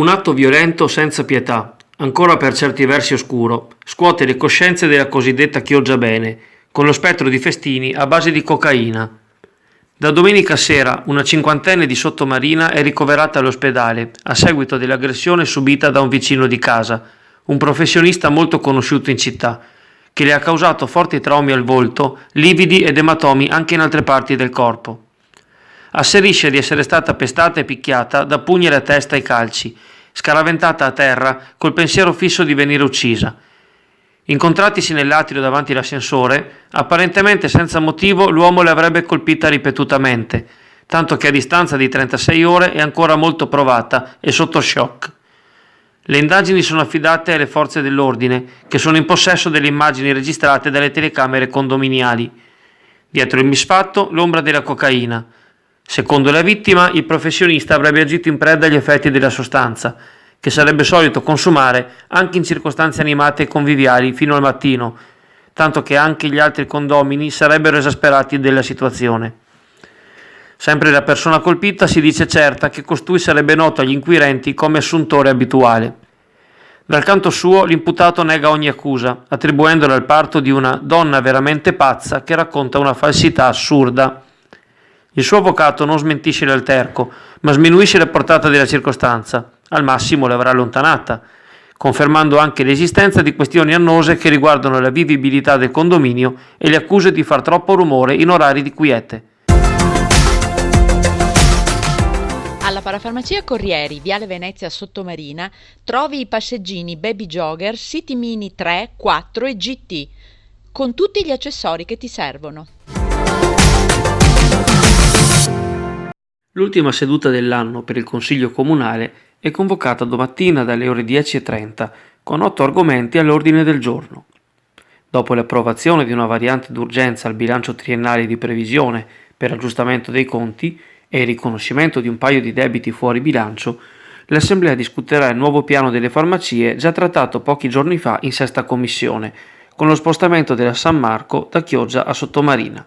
atto violento senza pietà, ancora per certi versi oscuro, scuote le coscienze della cosiddetta Chioggia Bene, con lo spettro di festini a base di cocaina. Da domenica sera una cinquantenne di Sottomarina è ricoverata all'ospedale a seguito dell'aggressione subita da un vicino di casa, un professionista molto conosciuto in città, che le ha causato forti traumi al volto, lividi ed ematomi anche in altre parti del corpo. Asserisce di essere stata pestata e picchiata da pugni alla testa e calci, scaraventata a terra col pensiero fisso di venire uccisa. Incontratisi nell'atrio davanti all'ascensore, apparentemente senza motivo l'uomo le avrebbe colpita ripetutamente, tanto che a distanza di 36 ore è ancora molto provata e sotto shock. Le indagini sono affidate alle forze dell'ordine, che sono in possesso delle immagini registrate dalle telecamere condominiali. Dietro il misfatto, l'ombra della cocaina. Secondo la vittima, il professionista avrebbe agito in preda agli effetti della sostanza, che sarebbe solito consumare anche in circostanze animate e conviviali fino al mattino, tanto che anche gli altri condomini sarebbero esasperati della situazione. Sempre la persona colpita si dice certa che costui sarebbe noto agli inquirenti come assuntore abituale. Dal canto suo, l'imputato nega ogni accusa, attribuendola al parto di una donna veramente pazza che racconta una falsità assurda. Il suo avvocato non smentisce l'alterco, ma sminuisce la portata della circostanza. Al massimo l'avrà allontanata, confermando anche l'esistenza di questioni annose che riguardano la vivibilità del condominio e le accuse di far troppo rumore in orari di quiete. Alla parafarmacia Corrieri, Viale Venezia Sottomarina, trovi i passeggini Baby Jogger, City Mini 3, 4 e GT, con tutti gli accessori che ti servono. L'ultima seduta dell'anno per il Consiglio Comunale è convocata domattina dalle ore 10:30 con 8 argomenti all'ordine del giorno. Dopo l'approvazione di una variante d'urgenza al bilancio triennale di previsione per aggiustamento dei conti e il riconoscimento di un paio di debiti fuori bilancio, l'Assemblea discuterà il nuovo piano delle farmacie già trattato pochi giorni fa in sesta commissione, con lo spostamento della San Marco da Chioggia a Sottomarina.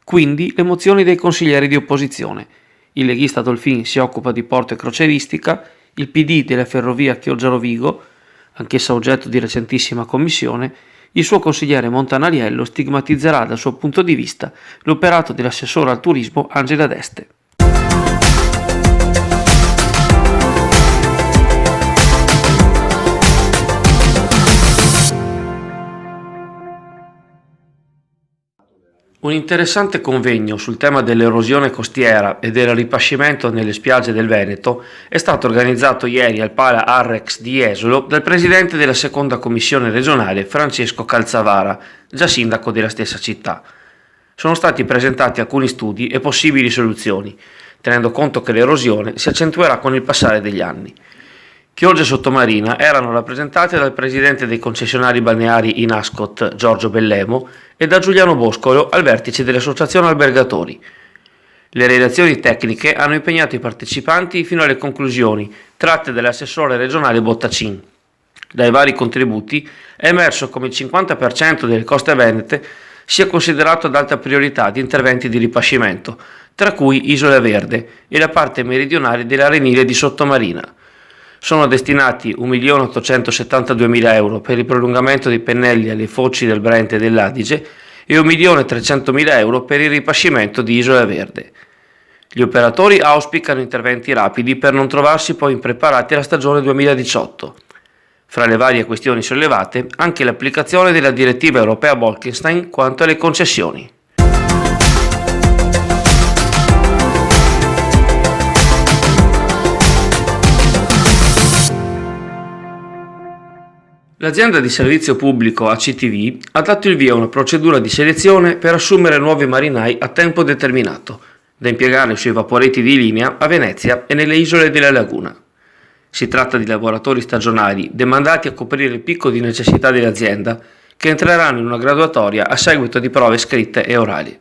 Quindi le mozioni dei consiglieri di opposizione. Il leghista Dolfin si occupa di porto e crocieristica, il PD della ferrovia Chioggia-Rovigo, anch'essa oggetto di recentissima commissione. Il suo consigliere Montanariello stigmatizzerà dal suo punto di vista l'operato dell'assessore al turismo Angela Deste. Un interessante convegno sul tema dell'erosione costiera e del ripascimento nelle spiagge del Veneto è stato organizzato ieri al Pala Arrex di Jesolo dal presidente della seconda commissione regionale Francesco Calzavara, già sindaco della stessa città. Sono stati presentati alcuni studi e possibili soluzioni, tenendo conto che l'erosione si accentuerà con il passare degli anni. Chioggia e Sottomarina erano rappresentate dal presidente dei concessionari balneari in Ascot, Giorgio Bellemo, e da Giuliano Boscolo al vertice dell'associazione albergatori. Le relazioni tecniche hanno impegnato i partecipanti fino alle conclusioni tratte dall'assessore regionale Bottacin. Dai vari contributi è emerso come il 50% delle coste venete sia considerato ad alta priorità di interventi di ripascimento, tra cui Isola Verde e la parte meridionale dell'arenile di Sottomarina. Sono destinati 1.872.000 euro per il prolungamento dei pennelli alle foci del Brenta e dell'Adige e 1.300.000 euro per il ripascimento di Isola Verde. Gli operatori auspicano interventi rapidi per non trovarsi poi impreparati alla stagione 2018. Fra le varie questioni sollevate, anche l'applicazione della direttiva europea Bolkestein quanto alle concessioni. L'azienda di servizio pubblico ACTV ha dato il via a una procedura di selezione per assumere nuovi marinai a tempo determinato, da impiegare sui vaporetti di linea a Venezia e nelle isole della laguna. Si tratta di lavoratori stagionali demandati a coprire il picco di necessità dell'azienda, che entreranno in una graduatoria a seguito di prove scritte e orali.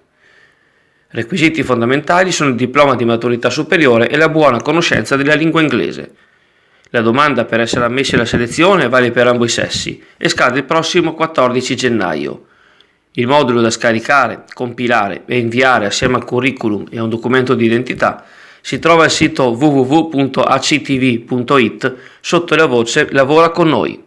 Requisiti fondamentali sono il diploma di maturità superiore e la buona conoscenza della lingua inglese. La domanda per essere ammessi alla selezione vale per ambo i sessi e scade il prossimo 14 gennaio. Il modulo da scaricare, compilare e inviare assieme al curriculum e a un documento di identità Si trova al sito www.actv.it sotto la voce Lavora con noi.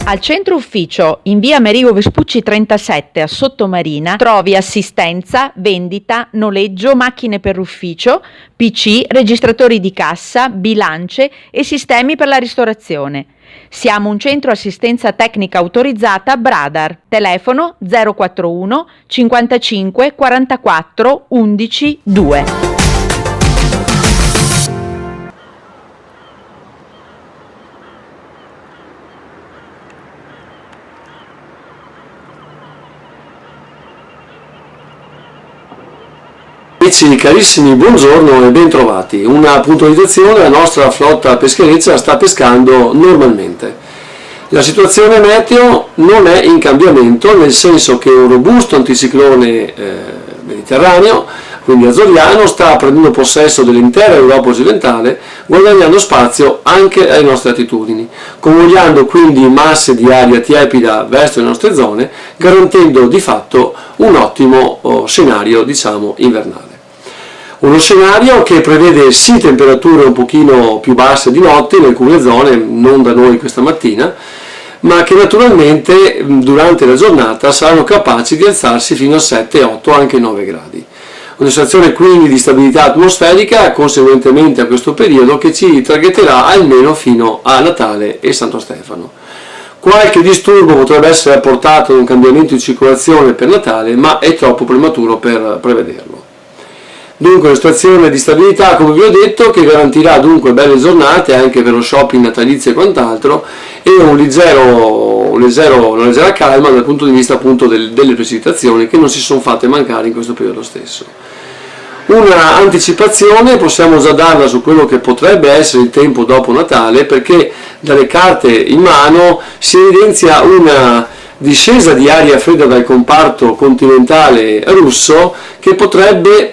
Al centro ufficio in via Amerigo Vespucci 37 a Sottomarina trovi assistenza, vendita, noleggio, macchine per ufficio, PC, registratori di cassa, bilance e sistemi per la ristorazione. Siamo un centro assistenza tecnica autorizzata Bradar. Telefono 041 55 44 11 2. Amici carissimi, buongiorno e bentrovati. Una puntualizzazione: la nostra flotta peschereccia sta pescando normalmente. La situazione meteo non è in cambiamento, nel senso che un robusto anticiclone mediterraneo, quindi azoriano, sta prendendo possesso dell'intera Europa occidentale, guadagnando spazio anche alle nostre latitudini, convogliando quindi masse di aria tiepida verso le nostre zone, garantendo di fatto un ottimo scenario, invernale. Uno scenario che prevede sì temperature un pochino più basse di notte in alcune zone, non da noi questa mattina, ma che naturalmente durante la giornata saranno capaci di alzarsi fino a 7, 8, anche 9 gradi. Una situazione quindi di stabilità atmosferica conseguentemente a questo periodo che ci traghetterà almeno fino a Natale e Santo Stefano. Qualche disturbo potrebbe essere apportato da un cambiamento di circolazione per Natale, ma è troppo prematuro per prevederlo. Dunque una situazione di stabilità, come vi ho detto, che garantirà dunque belle giornate anche per lo shopping natalizio e quant'altro, e una leggera calma dal punto di vista appunto delle precipitazioni che non si sono fatte mancare in questo periodo stesso. Una anticipazione possiamo già darla su quello che potrebbe essere il tempo dopo Natale, perché dalle carte in mano si evidenzia una discesa di aria fredda dal comparto continentale russo che potrebbe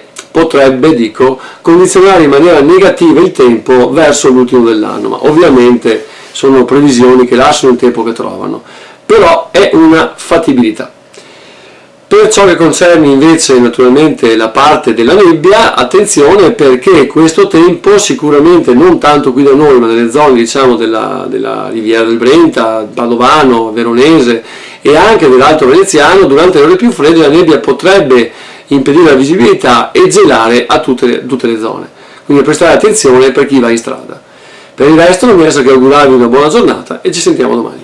condizionare in maniera negativa il tempo verso l'ultimo dell'anno, ma ovviamente sono previsioni che lasciano il tempo che trovano, però è una fattibilità. Per ciò che concerne invece naturalmente la parte della nebbia, attenzione, perché questo tempo sicuramente non tanto qui da noi ma nelle zone della Riviera del Brenta, Padovano, Veronese e anche dell'Alto Veneziano, durante le ore più fredde la nebbia potrebbe impedire la visibilità e gelare a tutte le zone, quindi prestare attenzione per chi va in strada. Per il resto non mi resta che augurarvi una buona giornata e ci sentiamo domani.